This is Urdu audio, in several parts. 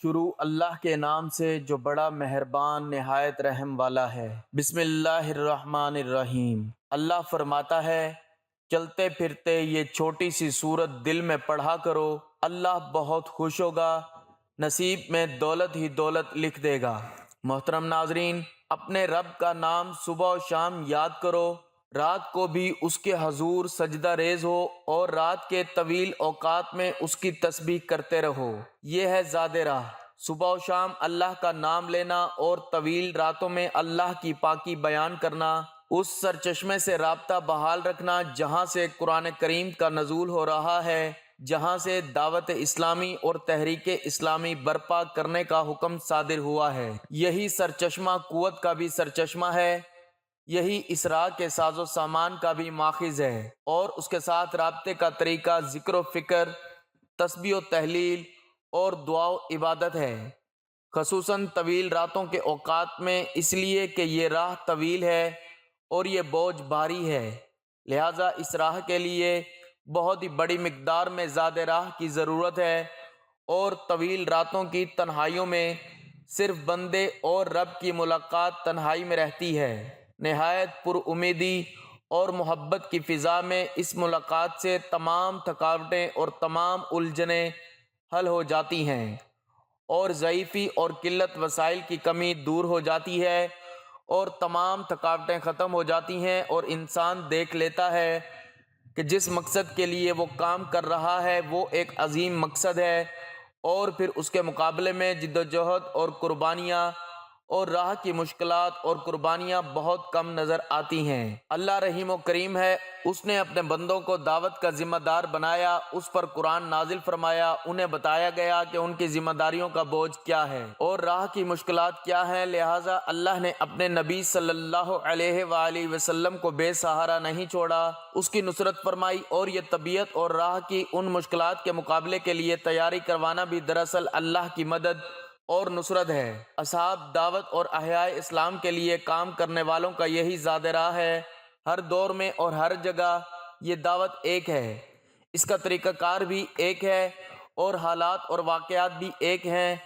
شروع اللہ کے نام سے جو بڑا مہربان نہایت رحم والا ہے۔ بسم اللہ الرحمن الرحیم۔ اللہ فرماتا ہے چلتے پھرتے یہ چھوٹی سی سورت دل میں پڑھا کرو، اللہ بہت خوش ہوگا، نصیب میں دولت ہی دولت لکھ دے گا۔ محترم ناظرین، اپنے رب کا نام صبح و شام یاد کرو، رات کو بھی اس کے حضور سجدہ ریز ہو اور رات کے طویل اوقات میں اس کی تسبیح کرتے رہو۔ یہ ہے زاد راہ، صبح و شام اللہ کا نام لینا اور طویل راتوں میں اللہ کی پاکی بیان کرنا، اس سرچشمے سے رابطہ بحال رکھنا جہاں سے قرآن کریم کا نزول ہو رہا ہے، جہاں سے دعوت اسلامی اور تحریک اسلامی برپا کرنے کا حکم صادر ہوا ہے۔ یہی سرچشمہ قوت کا بھی سرچشمہ ہے، یہی اسراء کے ساز و سامان کا بھی ماخذ ہے، اور اس کے ساتھ رابطے کا طریقہ ذکر و فکر، تسبیح و تحلیل اور دعا و عبادت ہے، خصوصاً طویل راتوں کے اوقات میں، اس لیے کہ یہ راہ طویل ہے اور یہ بوجھ بھاری ہے، لہٰذا اس راہ کے لیے بہت ہی بڑی مقدار میں زاد راہ کی ضرورت ہے، اور طویل راتوں کی تنہائیوں میں صرف بندے اور رب کی ملاقات تنہائی میں رہتی ہے۔ نہایت پر امیدی اور محبت کی فضا میں اس ملاقات سے تمام تھکاوٹیں اور تمام الجھنیں حل ہو جاتی ہیں، اور ضعیفی اور قلت وسائل کی کمی دور ہو جاتی ہے، اور تمام تھکاوٹیں ختم ہو جاتی ہیں، اور انسان دیکھ لیتا ہے کہ جس مقصد کے لیے وہ کام کر رہا ہے وہ ایک عظیم مقصد ہے، اور پھر اس کے مقابلے میں جدوجہد اور قربانیاں اور راہ کی مشکلات اور قربانیاں بہت کم نظر آتی ہیں۔ اللہ رحیم و کریم ہے، اس نے اپنے بندوں کو دعوت کا ذمہ دار بنایا، اس پر قرآن نازل فرمایا، انہیں بتایا گیا کہ ان کی ذمہ داریوں کا بوجھ کیا ہے اور راہ کی مشکلات کیا ہیں، لہٰذا اللہ نے اپنے نبی صلی اللہ علیہ وآلہ وسلم کو بے سہارا نہیں چھوڑا، اس کی نصرت فرمائی، اور یہ طبیعت اور راہ کی ان مشکلات کے مقابلے کے لیے تیاری کروانا بھی دراصل اللہ کی مدد اور نصرت ہے۔ اصحاب دعوت اور احیاء اسلام کے لیے کام کرنے والوں کا یہی زاد راہ ہے، ہر دور میں اور ہر جگہ یہ دعوت ایک ہے، اس کا طریقہ کار بھی ایک ہے، اور حالات اور واقعات بھی ایک ہیں۔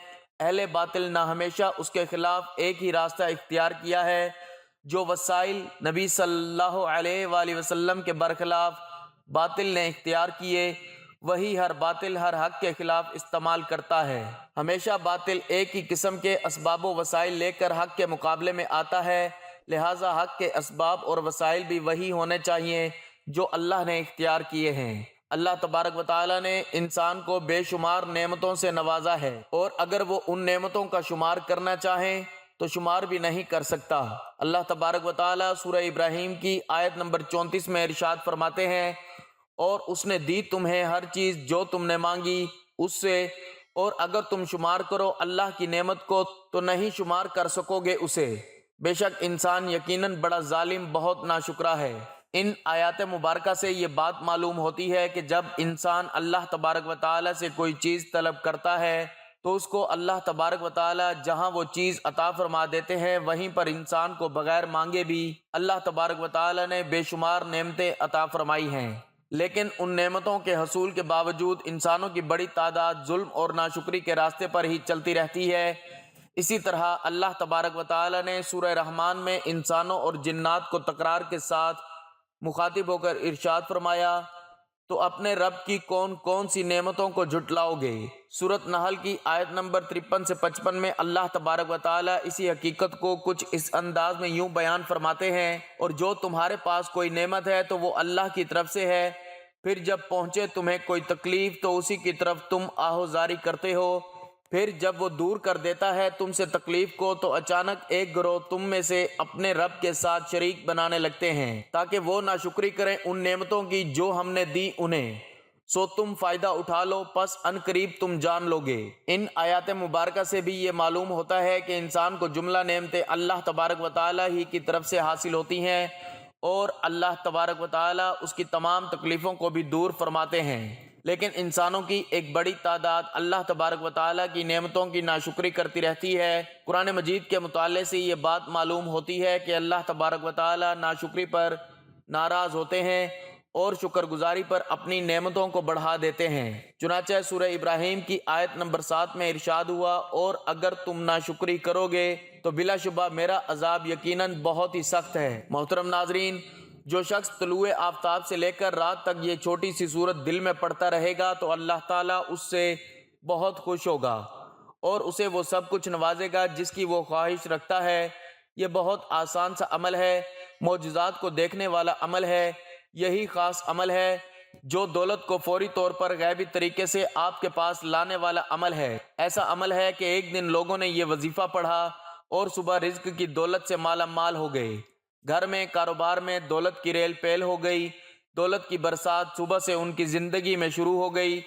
اہل باطل نہ ہمیشہ اس کے خلاف ایک ہی راستہ اختیار کیا ہے، جو وسائل نبی صلی اللہ علیہ وآلہ وسلم کے برخلاف باطل نے اختیار کیے، وہی ہر باطل ہر حق کے خلاف استعمال کرتا ہے۔ ہمیشہ باطل ایک ہی قسم کے اسباب و وسائل لے کر حق کے مقابلے میں آتا ہے، لہٰذا حق کے اسباب اور وسائل بھی وہی ہونے چاہیے جو اللہ نے اختیار کیے ہیں۔ اللہ تبارک و تعالیٰ نے انسان کو بے شمار نعمتوں سے نوازا ہے، اور اگر وہ ان نعمتوں کا شمار کرنا چاہیں تو شمار بھی نہیں کر سکتا۔ اللہ تبارک و تعالیٰ سورہ ابراہیم کی آیت نمبر 34 میں ارشاد فرماتے ہیں، اور اس نے دی تمہیں ہر چیز جو تم نے مانگی اس سے، اور اگر تم شمار کرو اللہ کی نعمت کو تو نہیں شمار کر سکو گے اسے، بے شک انسان یقیناً بڑا ظالم بہت ناشکرا ہے۔ ان آیات مبارکہ سے یہ بات معلوم ہوتی ہے کہ جب انسان اللہ تبارک و تعالیٰ سے کوئی چیز طلب کرتا ہے تو اس کو اللہ تبارک و تعالیٰ جہاں وہ چیز عطا فرما دیتے ہیں، وہیں پر انسان کو بغیر مانگے بھی اللہ تبارک و تعالیٰ نے بے شمار نعمتیں عطا فرمائی ہیں، لیکن ان نعمتوں کے حصول کے باوجود انسانوں کی بڑی تعداد ظلم اور ناشکری کے راستے پر ہی چلتی رہتی ہے۔ اسی طرح اللہ تبارک و تعالیٰ نے سورہ رحمان میں انسانوں اور جنات کو تکرار کے ساتھ مخاطب ہو کر ارشاد فرمایا، تو اپنے رب کی کون کون سی نعمتوں کو جھٹلاؤ گے؟ سورۃ نحل کی آیت نمبر 53 سے 55 میں اللہ تبارک و تعالیٰ اسی حقیقت کو کچھ اس انداز میں یوں بیان فرماتے ہیں، اور جو تمہارے پاس کوئی نعمت ہے تو وہ اللہ کی طرف سے ہے، پھر جب پہنچے تمہیں کوئی تکلیف تو اسی کی طرف تم آہوزاری کرتے ہو، پھر جب وہ دور کر دیتا ہے تم سے تکلیف کو تو اچانک ایک گروہ تم میں سے اپنے رب کے ساتھ شریک بنانے لگتے ہیں تاکہ وہ ناشکری کریں ان نعمتوں کی جو ہم نے دی انہیں، سو تم فائدہ اٹھا لو، پس ان قریب تم جان لو گے۔ ان آیات مبارکہ سے بھی یہ معلوم ہوتا ہے کہ انسان کو جملہ نعمتیں اللہ تبارک و تعالیٰ ہی کی طرف سے حاصل ہوتی ہیں، اور اللہ تبارک و تعالیٰ اس کی تمام تکلیفوں کو بھی دور فرماتے ہیں، لیکن انسانوں کی ایک بڑی تعداد اللہ تبارک و تعالیٰ کی نعمتوں کی ناشکری کرتی رہتی ہے۔ قرآن مجید کے مطالعے سے یہ بات معلوم ہوتی ہے کہ اللہ تبارک و تعالیٰ ناشکری پر ناراض ہوتے ہیں، اور شکر گزاری پر اپنی نعمتوں کو بڑھا دیتے ہیں۔ چنانچہ سورہ ابراہیم کی آیت نمبر 7 میں ارشاد ہوا، اور اگر تم ناشکری کرو گے تو بلا شبہ میرا عذاب یقیناً بہت ہی سخت ہے۔ محترم ناظرین، جو شخص طلوع آفتاب سے لے کر رات تک یہ چھوٹی سی سورت دل میں پڑھتا رہے گا تو اللہ تعالیٰ اس سے بہت خوش ہوگا اور اسے وہ سب کچھ نوازے گا جس کی وہ خواہش رکھتا ہے۔ یہ بہت آسان سا عمل ہے، معجزات کو دیکھنے والا عمل ہے۔ یہی خاص عمل ہے جو دولت کو فوری طور پر غیبی طریقے سے آپ کے پاس لانے والا عمل ہے۔ ایسا عمل ہے کہ ایک دن لوگوں نے یہ وظیفہ پڑھا اور صبح رزق کی دولت سے مالا مال ہو گئے۔ گھر میں، کاروبار میں دولت کی ریل پیل ہو گئی۔ دولت کی برسات صبح سے ان کی زندگی میں شروع ہو گئی۔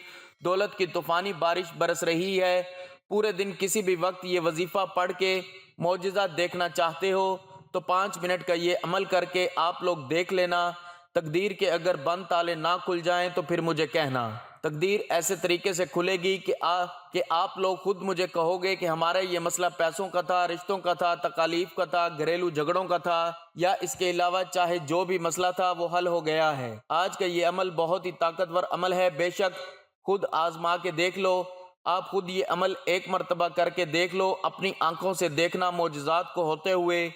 دولت کی طوفانی بارش برس رہی ہے۔ پورے دن کسی بھی وقت یہ وظیفہ پڑھ کے معجزہ دیکھنا چاہتے ہو تو 5 منٹ کا یہ عمل کر کے آپ لوگ دیکھ لینا۔ تقدیر کے اگر بند تالے نہ کھل جائیں تو پھر مجھے کہنا۔ تقدیر ایسے طریقے سے کھلے گی کہ آپ لوگ خود مجھے کہو گے کہ ہمارا یہ مسئلہ پیسوں کا تھا، رشتوں کا تھا، تکالیف کا تھا، گھریلو جھگڑوں کا تھا، یا اس کے علاوہ چاہے جو بھی مسئلہ تھا وہ حل ہو گیا ہے۔ آج کا یہ عمل بہت ہی طاقتور عمل ہے، بے شک خود آزما کے دیکھ لو۔ آپ خود یہ عمل ایک مرتبہ کر کے دیکھ لو، اپنی آنکھوں سے دیکھنا معجزات کو ہوتے ہوئے،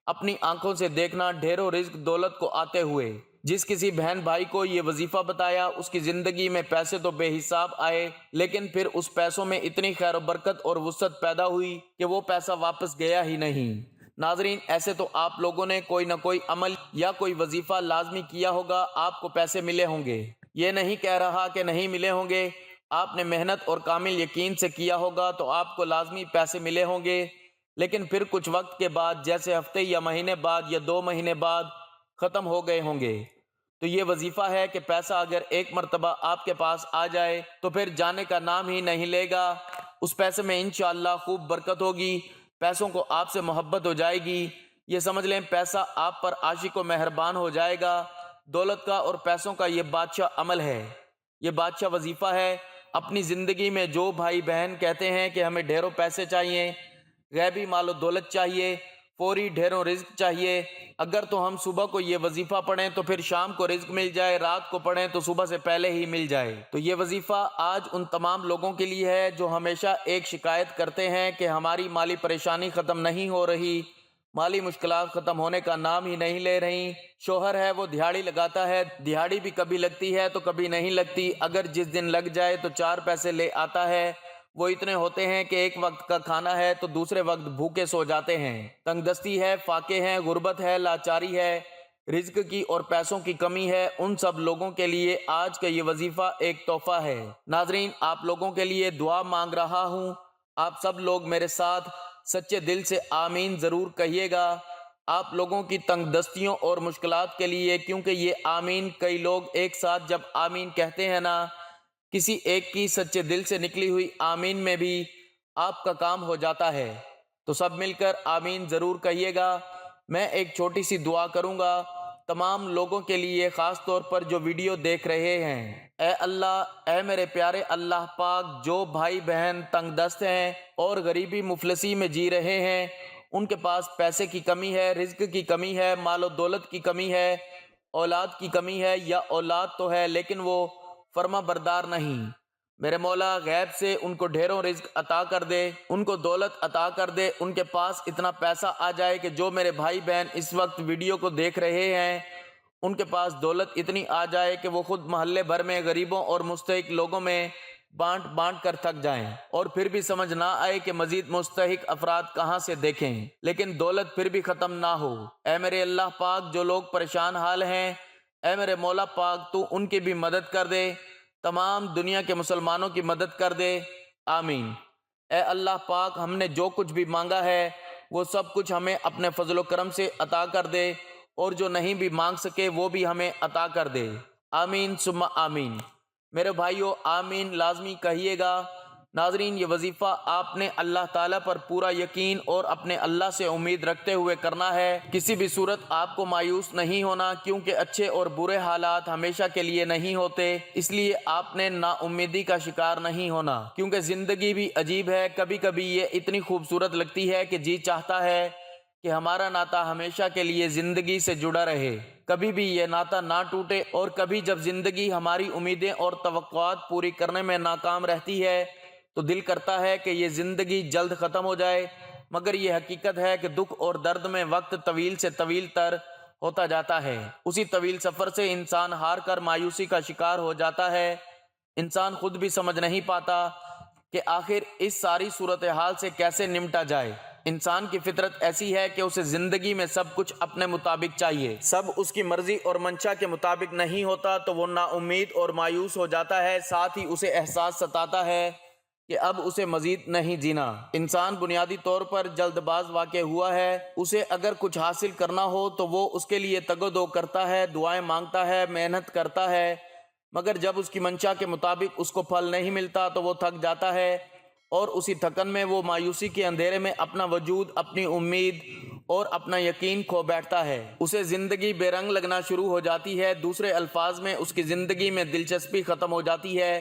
اپنی آنکھوں سے دیکھنا ڈھیروں رزق دولت کو آتے ہوئے۔ جس کسی بہن بھائی کو یہ وظیفہ بتایا اس کی زندگی میں پیسے تو بے حساب آئے، لیکن پھر اس پیسوں میں اتنی خیر و برکت اور وسعت پیدا ہوئی کہ وہ پیسہ واپس گیا ہی نہیں۔ ناظرین، ایسے تو آپ لوگوں نے کوئی نہ کوئی عمل یا کوئی وظیفہ لازمی کیا ہوگا، آپ کو پیسے ملے ہوں گے۔ یہ نہیں کہہ رہا کہ نہیں ملے ہوں گے، آپ نے محنت اور کامل یقین سے کیا ہوگا تو آپ کو لازمی پیسے ملے ہوں گے، لیکن پھر کچھ وقت کے بعد، جیسے ہفتے یا مہینے بعد یا 2 مہینے بعد ختم ہو گئے ہوں گے۔ تو یہ وظیفہ ہے کہ پیسہ اگر ایک مرتبہ آپ کے پاس آ جائے تو پھر جانے کا نام ہی نہیں لے گا۔ اس پیسے میں انشاءاللہ خوب برکت ہوگی، پیسوں کو آپ سے محبت ہو جائے گی۔ یہ سمجھ لیں پیسہ آپ پر عاشق و مہربان ہو جائے گا۔ دولت کا اور پیسوں کا یہ بادشاہ عمل ہے، یہ بادشاہ وظیفہ ہے۔ اپنی زندگی میں جو بھائی بہن کہتے ہیں کہ ہمیں ڈھیروں پیسے چاہیے، غیبی مال و دولت چاہیے، فوری ڈھیروں رزق چاہیے، اگر تو ہم صبح کو یہ وظیفہ پڑھیں تو پھر شام کو رزق مل جائے، رات کو پڑھیں تو صبح سے پہلے ہی مل جائے۔ تو یہ وظیفہ آج ان تمام لوگوں کے لیے ہے جو ہمیشہ ایک شکایت کرتے ہیں کہ ہماری مالی پریشانی ختم نہیں ہو رہی، مالی مشکلات ختم ہونے کا نام ہی نہیں لے رہی۔ شوہر ہے وہ دہاڑی لگاتا ہے، دہاڑی بھی کبھی لگتی ہے تو کبھی نہیں لگتی، اگر جس دن لگ جائے تو 4 پیسے لے آتا ہے۔ وہ اتنے ہوتے ہیں کہ ایک وقت کا کھانا ہے تو دوسرے وقت بھوکے سو جاتے ہیں۔ تنگ دستی ہے، فاقے ہیں، غربت ہے، لاچاری ہے، رزق کی اور پیسوں کی کمی ہے، ان سب لوگوں کے لیے آج کا یہ وظیفہ ایک تحفہ ہے۔ ناظرین، آپ لوگوں کے لیے دعا مانگ رہا ہوں، آپ سب لوگ میرے ساتھ سچے دل سے آمین ضرور کہیے گا، آپ لوگوں کی تنگ دستیوں اور مشکلات کے لیے، کیونکہ یہ آمین کئی لوگ ایک ساتھ جب آمین کہتے ہیں نا، کسی ایک کی سچے دل سے نکلی ہوئی آمین میں بھی آپ کا کام ہو جاتا ہے۔ تو سب مل کر آمین ضرور کہیے گا۔ میں ایک چھوٹی سی دعا کروں گا تمام لوگوں کے لیے، خاص طور پر جو ویڈیو دیکھ رہے ہیں۔ اے اللہ، اے میرے پیارے اللہ پاک، جو بھائی بہن تنگ دست ہیں اور غریبی مفلسی میں جی رہے ہیں، ان کے پاس پیسے کی کمی ہے، رزق کی کمی ہے، مال و دولت کی کمی ہے، اولاد کی کمی ہے، یا اولاد تو ہے لیکن وہ فرما بردار نہیں، میرے مولا غیب سے ان کو ڈھیروں رزق عطا کر دے، ان کو دولت عطا کر دے، ان کے پاس اتنا پیسہ آ جائے کہ جو میرے بھائی بہن اس وقت ویڈیو کو دیکھ رہے ہیں ان کے پاس دولت اتنی آ جائے کہ وہ خود محلے بھر میں غریبوں اور مستحق لوگوں میں بانٹ بانٹ کر تھک جائیں، اور پھر بھی سمجھ نہ آئے کہ مزید مستحق افراد کہاں سے دیکھیں، لیکن دولت پھر بھی ختم نہ ہو۔ اے میرے اللہ پاک، جو لوگ پریشان حال ہیں، اے میرے مولا پاک، تو ان کی بھی مدد کر دے، تمام دنیا کے مسلمانوں کی مدد کر دے، آمین۔ اے اللہ پاک، ہم نے جو کچھ بھی مانگا ہے وہ سب کچھ ہمیں اپنے فضل و کرم سے عطا کر دے، اور جو نہیں بھی مانگ سکے وہ بھی ہمیں عطا کر دے، آمین ثم آمین۔ میرے بھائیو، آمین لازمی کہیے گا۔ ناظرین، یہ وظیفہ آپ نے اللہ تعالیٰ پر پورا یقین اور اپنے اللہ سے امید رکھتے ہوئے کرنا ہے۔ کسی بھی صورت آپ کو مایوس نہیں ہونا، کیونکہ اچھے اور برے حالات ہمیشہ کے لیے نہیں ہوتے، اس لیے آپ نے نا امیدی کا شکار نہیں ہونا، کیونکہ زندگی بھی عجیب ہے، کبھی کبھی یہ اتنی خوبصورت لگتی ہے کہ جی چاہتا ہے کہ ہمارا ناتا ہمیشہ کے لیے زندگی سے جڑا رہے، کبھی بھی یہ ناتا نہ ٹوٹے، اور کبھی جب زندگی ہماری امیدیں اور توقعات پوری کرنے میں ناکام رہتی ہے تو دل کرتا ہے کہ یہ زندگی جلد ختم ہو جائے، مگر یہ حقیقت ہے کہ دکھ اور درد میں وقت طویل سے طویل تر ہوتا جاتا ہے۔ اسی طویل سفر سے انسان ہار کر مایوسی کا شکار ہو جاتا ہے۔ انسان خود بھی سمجھ نہیں پاتا کہ آخر اس ساری صورتحال سے کیسے نمٹا جائے۔ انسان کی فطرت ایسی ہے کہ اسے زندگی میں سب کچھ اپنے مطابق چاہیے، سب اس کی مرضی اور منشا کے مطابق نہیں ہوتا تو وہ نا امید اور مایوس ہو جاتا ہے، ساتھ ہی اسے احساس ستاتا ہے کہ اب اسے مزید نہیں جینا۔ انسان بنیادی طور پر جلد باز واقع ہوا ہے، اسے اگر کچھ حاصل کرنا ہو تو وہ اس کے لیے تگ و دو کرتا ہے، دعائیں مانگتا ہے، محنت کرتا ہے، مگر جب اس کی منشا کے مطابق اس کو پھل نہیں ملتا تو وہ تھک جاتا ہے، اور اسی تھکن میں وہ مایوسی کے اندھیرے میں اپنا وجود، اپنی امید اور اپنا یقین کھو بیٹھتا ہے۔ اسے زندگی بے رنگ لگنا شروع ہو جاتی ہے، دوسرے الفاظ میں اس کی زندگی میں دلچسپی ختم ہو جاتی ہے۔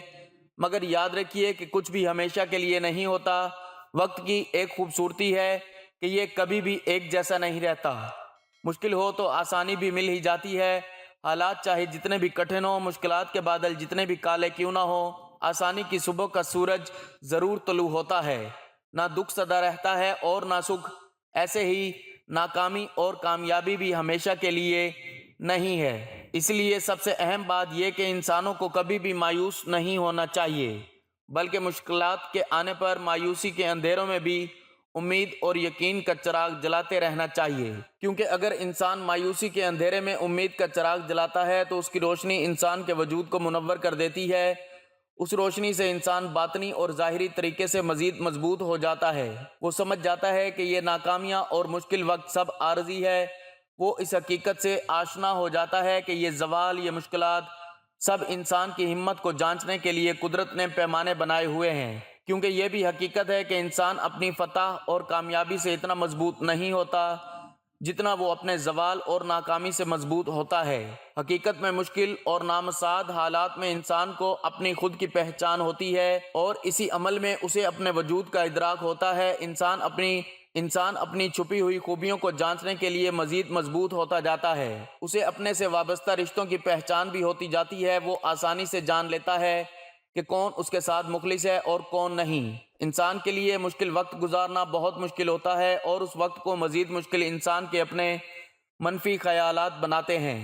مگر یاد رکھیے کہ کچھ بھی ہمیشہ کے لیے نہیں ہوتا۔ وقت کی ایک خوبصورتی ہے کہ یہ کبھی بھی ایک جیسا نہیں رہتا۔ مشکل ہو تو آسانی بھی مل ہی جاتی ہے۔ حالات چاہے جتنے بھی کٹھن ہوں، مشکلات کے بادل جتنے بھی کالے کیوں نہ ہوں، آسانی کی صبح کا سورج ضرور طلوع ہوتا ہے۔ نہ دکھ سدا رہتا ہے اور نہ سکھ، ایسے ہی ناکامی اور کامیابی بھی ہمیشہ کے لیے نہیں ہے۔ اس لیے سب سے اہم بات یہ کہ انسانوں کو کبھی بھی مایوس نہیں ہونا چاہیے، بلکہ مشکلات کے آنے پر مایوسی کے اندھیروں میں بھی امید اور یقین کا چراغ جلاتے رہنا چاہیے، کیونکہ اگر انسان مایوسی کے اندھیرے میں امید کا چراغ جلاتا ہے تو اس کی روشنی انسان کے وجود کو منور کر دیتی ہے۔ اس روشنی سے انسان باطنی اور ظاہری طریقے سے مزید مضبوط ہو جاتا ہے۔ وہ سمجھ جاتا ہے کہ یہ ناکامیاں اور مشکل وقت سب عارضی ہے۔ وہ اس حقیقت سے آشنا ہو جاتا ہے کہ یہ زوال، یہ مشکلات سب انسان کی ہمت کو جانچنے کے لیے قدرت نے پیمانے بنائے ہوئے ہیں، کیونکہ یہ بھی حقیقت ہے کہ انسان اپنی فتح اور کامیابی سے اتنا مضبوط نہیں ہوتا جتنا وہ اپنے زوال اور ناکامی سے مضبوط ہوتا ہے۔ حقیقت میں مشکل اور نامساعد حالات میں انسان کو اپنی خود کی پہچان ہوتی ہے، اور اسی عمل میں اسے اپنے وجود کا ادراک ہوتا ہے۔ انسان اپنی چھپی ہوئی خوبیوں کو جانچنے کے لیے مزید مضبوط ہوتا جاتا ہے۔ اسے اپنے سے وابستہ رشتوں کی پہچان بھی ہوتی جاتی ہے۔ وہ آسانی سے جان لیتا ہے کہ کون اس کے ساتھ مخلص ہے اور کون نہیں۔ انسان کے لیے مشکل وقت گزارنا بہت مشکل ہوتا ہے، اور اس وقت کو مزید مشکل انسان کے اپنے منفی خیالات بناتے ہیں۔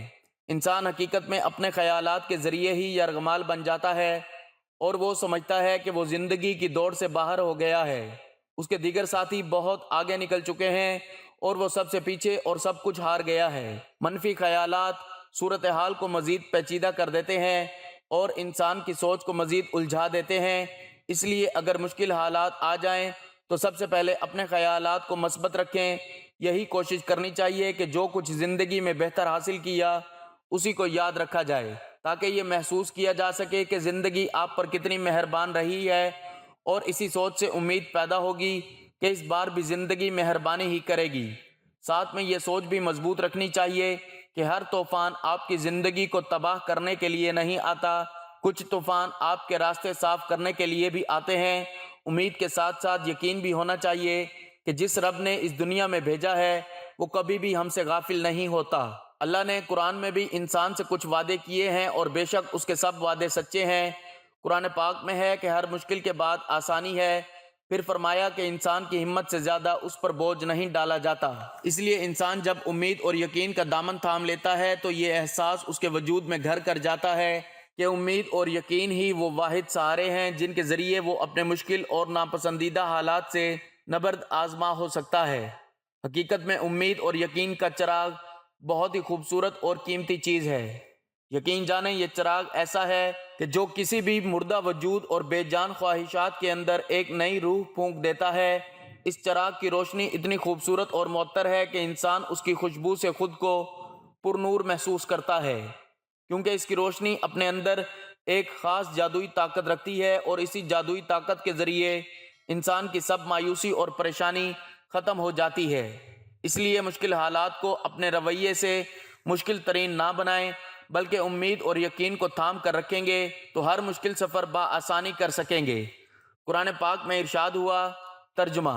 انسان حقیقت میں اپنے خیالات کے ذریعے ہی یرغمال بن جاتا ہے، اور وہ سمجھتا ہے کہ وہ زندگی کی دوڑ سے باہر ہو گیا ہے، اس کے دیگر ساتھی بہت آگے نکل چکے ہیں اور وہ سب سے پیچھے اور سب کچھ ہار گیا ہے۔ منفی خیالات صورتحال کو مزید پیچیدہ کر دیتے ہیں اور انسان کی سوچ کو مزید الجھا دیتے ہیں۔ اس لیے اگر مشکل حالات آ جائیں تو سب سے پہلے اپنے خیالات کو مثبت رکھیں۔ یہی کوشش کرنی چاہیے کہ جو کچھ زندگی میں بہتر حاصل کیا اسی کو یاد رکھا جائے، تاکہ یہ محسوس کیا جا سکے کہ زندگی آپ پر کتنی مہربان رہی ہے، اور اسی سوچ سے امید پیدا ہوگی کہ اس بار بھی زندگی مہربانی ہی کرے گی۔ ساتھ میں یہ سوچ بھی مضبوط رکھنی چاہیے کہ ہر طوفان آپ کی زندگی کو تباہ کرنے کے لیے نہیں آتا، کچھ طوفان آپ کے راستے صاف کرنے کے لیے بھی آتے ہیں۔ امید کے ساتھ ساتھ یقین بھی ہونا چاہیے کہ جس رب نے اس دنیا میں بھیجا ہے وہ کبھی بھی ہم سے غافل نہیں ہوتا۔ اللہ نے قرآن میں بھی انسان سے کچھ وعدے کیے ہیں، اور بے شک اس کے سب وعدے سچے ہیں۔ قرآن پاک میں ہے کہ ہر مشکل کے بعد آسانی ہے، پھر فرمایا کہ انسان کی ہمت سے زیادہ اس پر بوجھ نہیں ڈالا جاتا۔ اس لیے انسان جب امید اور یقین کا دامن تھام لیتا ہے تو یہ احساس اس کے وجود میں گھر کر جاتا ہے کہ امید اور یقین ہی وہ واحد سہارے ہیں جن کے ذریعے وہ اپنے مشکل اور ناپسندیدہ حالات سے نبرد آزما ہو سکتا ہے۔ حقیقت میں امید اور یقین کا چراغ بہت ہی خوبصورت اور قیمتی چیز ہے۔ یقین جانیں یہ چراغ ایسا ہے کہ جو کسی بھی مردہ وجود اور بے جان خواہشات کے اندر ایک نئی روح پھونک دیتا ہے۔ اس چراغ کی روشنی اتنی خوبصورت اور معطر ہے کہ انسان اس کی خوشبو سے خود کو پرنور محسوس کرتا ہے، کیونکہ اس کی روشنی اپنے اندر ایک خاص جادوئی طاقت رکھتی ہے، اور اسی جادوئی طاقت کے ذریعے انسان کی سب مایوسی اور پریشانی ختم ہو جاتی ہے۔ اس لیے مشکل حالات کو اپنے رویے سے مشکل ترین نہ بنائیں، بلکہ امید اور یقین کو تھام کر رکھیں گے تو ہر مشکل سفر بآسانی کر سکیں گے۔ قرآن پاک میں ارشاد ہوا، ترجمہ: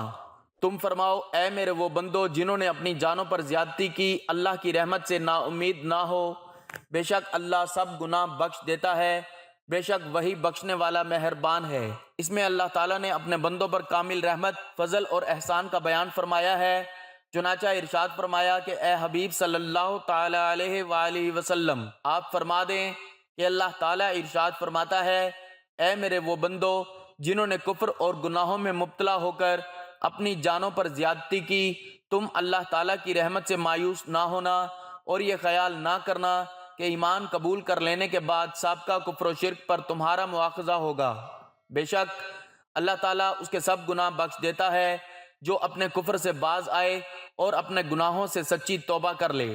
تم فرماؤ اے میرے وہ بندو جنہوں نے اپنی جانوں پر زیادتی کی، اللہ کی رحمت سے نا امید نہ ہو، بے شک اللہ سب گناہ بخش دیتا ہے، بے شک وہی بخشنے والا مہربان ہے۔ اس میں اللہ تعالیٰ نے اپنے بندوں پر کامل رحمت، فضل اور احسان کا بیان فرمایا ہے۔ چنانچہ ارشاد فرمایا کہ اے حبیب صلی اللہ تعالی علیہ وآلہ وسلم آپ فرما دیں کہ اللہ تعالیٰ ارشاد فرماتا ہے، اے میرے وہ بندو جنہوں نے کفر اور گناہوں میں مبتلا ہو کر اپنی جانوں پر زیادتی کی، تم اللہ تعالیٰ کی رحمت سے مایوس نہ ہونا اور یہ خیال نہ کرنا کہ ایمان قبول کر لینے کے بعد سابقہ کفر و شرک پر تمہارا مواخذہ ہوگا۔ بے شک اللہ تعالیٰ اس کے سب گناہ بخش دیتا ہے جو اپنے کفر سے باز آئے اور اپنے گناہوں سے سچی توبہ کر لے۔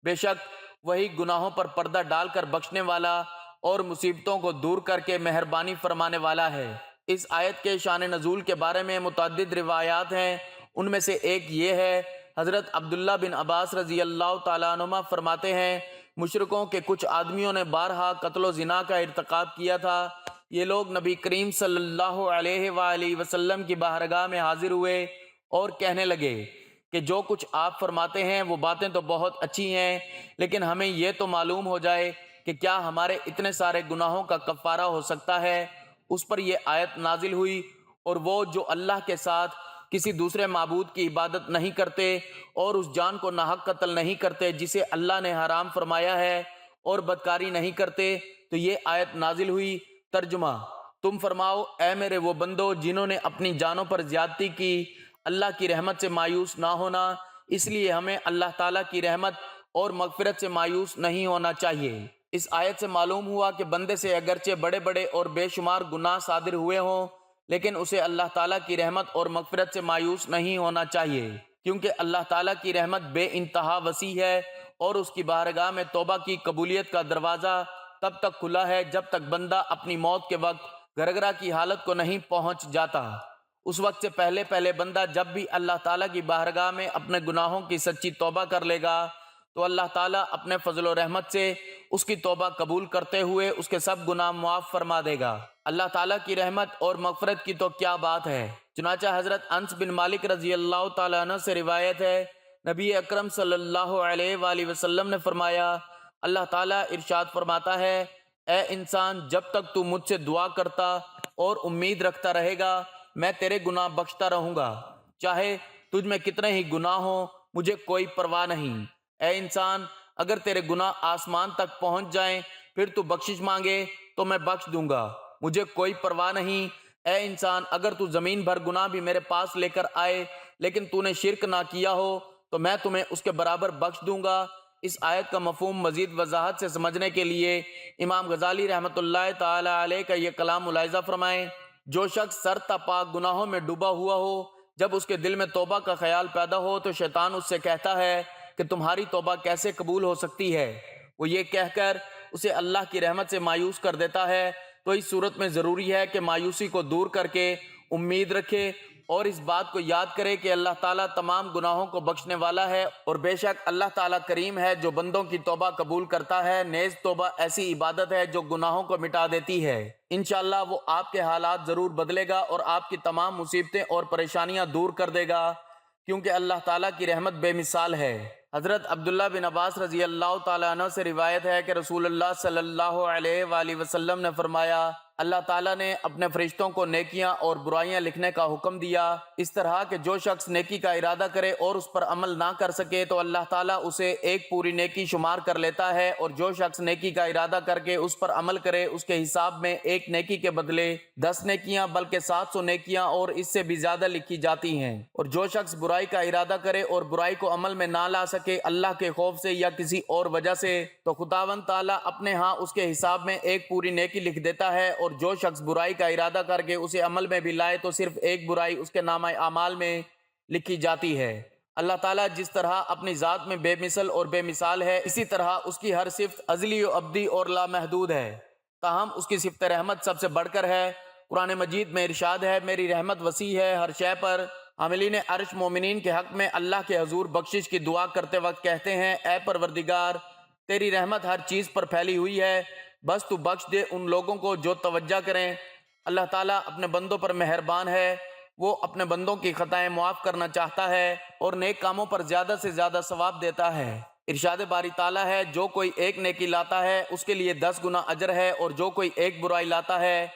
بے شک وہی گناہوں پر پردہ ڈال کر بخشنے والا اور مصیبتوں کو دور کر کے مہربانی فرمانے والا ہے۔ اس آیت کے شان نزول کے بارے میں متعدد روایات ہیں، ان میں سے ایک یہ ہے، حضرت عبداللہ بن عباس رضی اللہ تعالیٰ عنہما فرماتے ہیں، مشرکوں کے کچھ آدمیوں نے بارہا قتل و زنا کا ارتکاب کیا تھا۔ یہ لوگ نبی کریم صلی اللہ علیہ وآلہ وسلم کی بارگاہ میں حاضر ہوئے اور کہنے لگے کہ جو کچھ آپ فرماتے ہیں وہ باتیں تو بہت اچھی ہیں، لیکن ہمیں یہ تو معلوم ہو جائے کہ کیا ہمارے اتنے سارے گناہوں کا کفارہ ہو سکتا ہے۔ اس پر یہ آیت نازل ہوئی، اور وہ جو اللہ کے ساتھ کسی دوسرے معبود کی عبادت نہیں کرتے اور اس جان کو ناحق قتل نہیں کرتے جسے اللہ نے حرام فرمایا ہے اور بدکاری نہیں کرتے، تو یہ آیت نازل ہوئی۔ ترجمہ: تم فرماؤ اے میرے وہ بندو جنہوں نے اپنی جانوں پر زیادتی کی، اللہ کی رحمت سے مایوس نہ ہونا، اس لیے ہمیں اللہ تعالیٰ کی رحمت اور مغفرت سے مایوس نہیں ہونا چاہیے۔ اس آیت سے معلوم ہوا کہ بندے سے اگرچہ بڑے بڑے اور بے شمار گناہ صادر ہوئے ہوں، لیکن اسے اللہ تعالیٰ کی رحمت اور مغفرت سے مایوس نہیں ہونا چاہیے، کیونکہ اللہ تعالیٰ کی رحمت بے انتہا وسیع ہے اور اس کی بارگاہ میں توبہ کی قبولیت کا دروازہ تب تک کھلا ہے جب تک بندہ اپنی موت کے وقت گرگرہ کی حالت کو نہیں پہنچ جاتا۔ اس وقت سے پہلے بندہ جب بھی اللہ تعالیٰ کی بارگاہ میں اپنے گناہوں کی سچی توبہ کر لے گا تو اللہ تعالیٰ اپنے فضل و رحمت سے اس کی توبہ قبول کرتے ہوئے اس کے سب گناہ معاف فرما دے گا۔ اللہ تعالیٰ کی رحمت اور مغفرت کی تو کیا بات ہے۔ چنانچہ حضرت انس بن مالک رضی اللہ تعالیٰ عنہ سے روایت ہے، نبی اکرم صلی اللہ علیہ وآلہ وسلم نے فرمایا، اللہ تعالیٰ ارشاد فرماتا ہے، اے انسان جب تک تو مجھ سے دعا کرتا اور امید رکھتا رہے گا میں تیرے گناہ بخشتا رہوں گا، چاہے تجھ میں کتنے ہی گناہ ہوں، مجھے کوئی پرواہ نہیں۔ اے انسان اگر تیرے گناہ آسمان تک پہنچ جائیں پھر تو بخشش مانگے تو میں بخش دوں گا، مجھے کوئی پرواہ نہیں۔ اے انسان اگر تو زمین بھر گناہ بھی میرے پاس لے کر آئے لیکن تو نے شرک نہ کیا ہو تو میں تمہیں اس کے برابر بخش دوں گا۔ اس آیت کا مفہوم مزید وضاحت سے سمجھنے کے لیے امام غزالی رحمۃ اللہ تعالی علیہ کا یہ کلام ملاحظہ فرمائیں، جو شخص سر تا پاک گناہوں میں ڈوبا ہوا ہو، جب اس کے دل میں توبہ کا خیال پیدا ہو تو شیطان اس سے کہتا ہے کہ تمہاری توبہ کیسے قبول ہو سکتی ہے، وہ یہ کہہ کر اسے اللہ کی رحمت سے مایوس کر دیتا ہے۔ تو اس صورت میں ضروری ہے کہ مایوسی کو دور کر کے امید رکھے اور اس بات کو یاد کرے کہ اللہ تعالیٰ تمام گناہوں کو بخشنے والا ہے، اور بے شک اللہ تعالیٰ کریم ہے جو بندوں کی توبہ قبول کرتا ہے۔ نیز توبہ ایسی عبادت ہے جو گناہوں کو مٹا دیتی ہے۔ انشاءاللہ وہ آپ کے حالات ضرور بدلے گا اور آپ کی تمام مصیبتیں اور پریشانیاں دور کر دے گا، کیونکہ اللہ تعالیٰ کی رحمت بے مثال ہے۔ حضرت عبداللہ بن عباس رضی اللہ تعالیٰ عنہ سے روایت ہے کہ رسول اللہ صلی اللہ علیہ وآلہ وسلم نے فرمایا، اللہ تعالیٰ نے اپنے فرشتوں کو نیکیاں اور برائیاں لکھنے کا حکم دیا، اس طرح کہ جو شخص نیکی کا ارادہ کرے اور اس پر عمل نہ کر سکے تو اللہ تعالیٰ اسے ایک پوری نیکی شمار کر لیتا ہے، اور جو شخص نیکی کا ارادہ کر کے اس پر عمل کرے اس کے حساب میں ایک نیکی کے بدلے 10 نیکیاں بلکہ 700 نیکیاں اور اس سے بھی زیادہ لکھی جاتی ہیں۔ اور جو شخص برائی کا ارادہ کرے اور برائی کو عمل میں نہ لا سکے اللہ کے خوف سے یا کسی اور وجہ سے، تو خداوند تعالیٰ اپنے ہاں اس کے حساب میں ایک پوری نیکی لکھ دیتا ہے، اور جو شخص برائی کا ارادہ کر کے اسے عمل میں بھی لائے تو صرف ایک برائی اس کے نامہ اعمال میں لکھی جاتی ہے۔ اللہ تعالیٰ جس طرح اپنی ذات میں بے مثل اور بے مثال ہے، اسی طرح اس کی ہر صفت ازلی و ابدی اور لامحدود ہے، تاہم اس کی صفت رحمت سب سے بڑھ کر ہے۔ قرآن مجید میں ارشاد ہے، میری رحمت وسیع ہے ہر شے پر۔ حاملین عرش مومنین کے حق میں اللہ کے حضور بخشش کی دعا کرتے وقت کہتے ہیں، اے پروردگار تیری رحمت ہر چیز پر پھیلی ہوئی ہے، بس تو بخش دے ان لوگوں کو جو توجہ کریں۔ اللہ تعالیٰ اپنے بندوں پر مہربان ہے وہ اپنے بندوں کی خطائیں معاف کرنا چاہتا ہے اور نیک کاموں پر زیادہ سے زیادہ ثواب دیتا ہے۔ ارشاد باری تعالیٰ ہے، جو کوئی ایک نیکی لاتا ہے اس کے لیے 10 گنا اجر ہے، اور جو کوئی ایک برائی لاتا ہے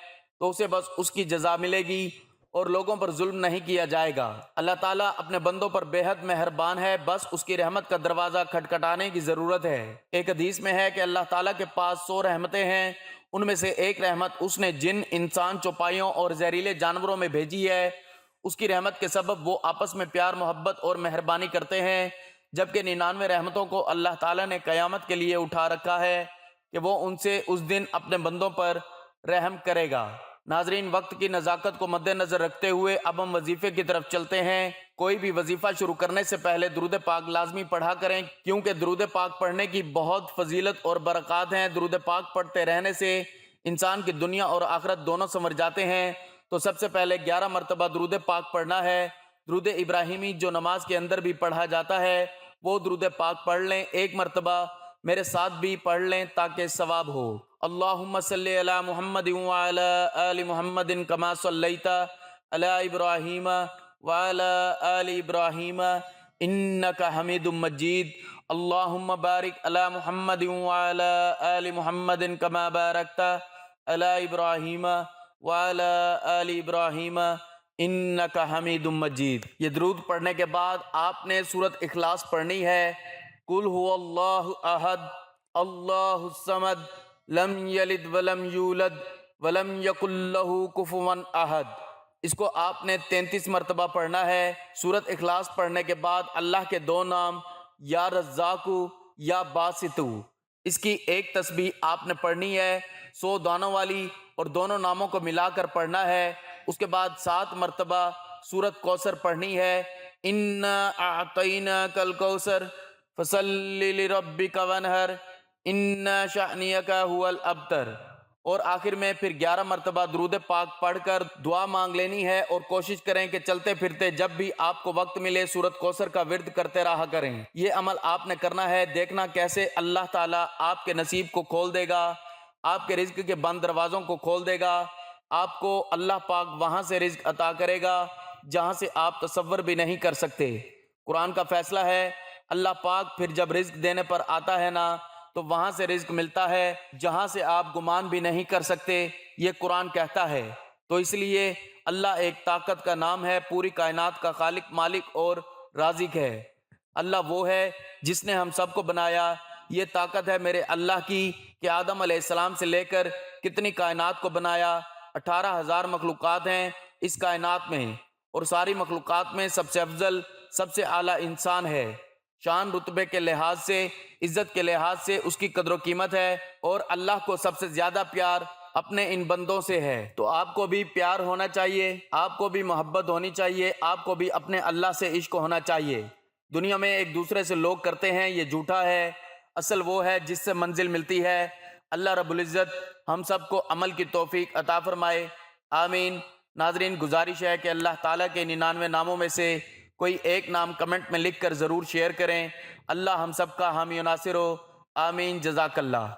تو اسے بس اس کی جزا ملے گی اور لوگوں پر ظلم نہیں کیا جائے گا۔ اللہ تعالیٰ اپنے بندوں پر بے حد مہربان ہے، بس اس کی رحمت کا دروازہ کھٹکھٹانے کی ضرورت ہے۔ ایک حدیث میں ہے کہ اللہ تعالیٰ کے پاس 100 رحمتیں ہیں، ان میں سے ایک رحمت اس نے جن، انسان، چوپایوں اور زہریلے جانوروں میں بھیجی ہے۔ اس کی رحمت کے سبب وہ آپس میں پیار، محبت اور مہربانی کرتے ہیں، جبکہ 99 رحمتوں کو اللہ تعالیٰ نے قیامت کے لیے اٹھا رکھا ہے کہ وہ ان سے اس دن اپنے بندوں پر رحم کرے گا۔ ناظرین، وقت کی نزاکت کو مد نظر رکھتے ہوئے اب ہم وظیفے کی طرف چلتے ہیں۔ کوئی بھی وظیفہ شروع کرنے سے پہلے درود پاک لازمی پڑھا کریں، کیونکہ درود پاک پڑھنے کی بہت فضیلت اور برکات ہیں۔ درود پاک پڑھتے رہنے سے انسان کی دنیا اور آخرت دونوں سنور جاتے ہیں۔ تو سب سے پہلے 11 مرتبہ درود پاک پڑھنا ہے۔ درود ابراہیمی جو نماز کے اندر بھی پڑھا جاتا ہے وہ درود پاک پڑھ لیں، ایک مرتبہ میرے ساتھ بھی پڑھ لیں تاکہ ثواب ہو۔ اللہم صلی علی محمد وعلی آل محمد کما صلیت علی ابراہیم وعلی آل ابراہیم انک حمید مجید۔ اللہم بارک علی محمد وعلی آل محمد کما بارکت علی ابراہیم وعلی آل ابراہیم انک حمید مجید۔ یہ درود پڑھنے کے بعد آپ نے سورۃ اخلاص پڑھنی ہے۔ قل هو اللہ احد اللہ الصمد لم یلد ولم یولد ولم یکن لہ کفوا احد۔ اس کو آپ نے 33 مرتبہ پڑھنا ہے۔ سورۃ اخلاص پڑھنے کے بعد اللہ کے 2 نام یا رزاق یا باسط، اس کی ایک تسبیح آپ نے پڑھنی ہے 100 دانوں والی، اور دونوں ناموں کو ملا کر پڑھنا ہے۔ اس کے بعد 7 مرتبہ سورۃ کوثر پڑھنی ہے۔ انا اعطیناک الکوثر فصل لربک وانحر ان شأنک ھو الابتر۔ اور آخر میں پھر 11 مرتبہ درود پاک پڑھ کر دعا مانگ لینی ہے، اور کوشش کریں کہ چلتے پھرتے جب بھی آپ کو وقت ملے سورۃ کوثر کا ورد کرتے رہا کریں۔ یہ عمل آپ نے کرنا ہے، دیکھنا کیسے اللہ تعالیٰ آپ کے نصیب کو کھول دے گا، آپ کے رزق کے بند دروازوں کو کھول دے گا۔ آپ کو اللہ پاک وہاں سے رزق عطا کرے گا جہاں سے آپ تصور بھی نہیں کر سکتے۔ قرآن کا فیصلہ ہے، اللہ پاک پھر جب رزق دینے پر آتا ہے نا تو وہاں سے رزق ملتا ہے جہاں سے آپ گمان بھی نہیں کر سکتے، یہ قرآن کہتا ہے۔ تو اس لیے اللہ ایک طاقت کا نام ہے، پوری کائنات کا خالق، مالک اور رازق ہے۔ اللہ وہ ہے جس نے ہم سب کو بنایا۔ یہ طاقت ہے میرے اللہ کی کہ آدم علیہ السلام سے لے کر کتنی کائنات کو بنایا۔ 18,000 مخلوقات ہیں اس کائنات میں، اور ساری مخلوقات میں سب سے افضل، سب سے اعلیٰ انسان ہے۔ شان رتبے کے لحاظ سے، عزت کے لحاظ سے اس کی قدر و قیمت ہے، اور اللہ کو سب سے زیادہ پیار اپنے ان بندوں سے ہے۔ تو آپ کو بھی پیار ہونا چاہیے، آپ کو بھی محبت ہونی چاہیے، آپ کو بھی اپنے اللہ سے عشق ہونا چاہیے۔ دنیا میں ایک دوسرے سے لوگ کرتے ہیں، یہ جھوٹا ہے۔ اصل وہ ہے جس سے منزل ملتی ہے۔ اللہ رب العزت ہم سب کو عمل کی توفیق عطا فرمائے، آمین۔ ناظرین، گزارش ہے کہ اللہ تعالیٰ کے 99 ناموں میں سے کوئی ایک نام کمنٹ میں لکھ کر ضرور شیئر کریں۔ اللہ ہم سب کا حامی و ناصر ہو، آمین۔ جزاک اللہ۔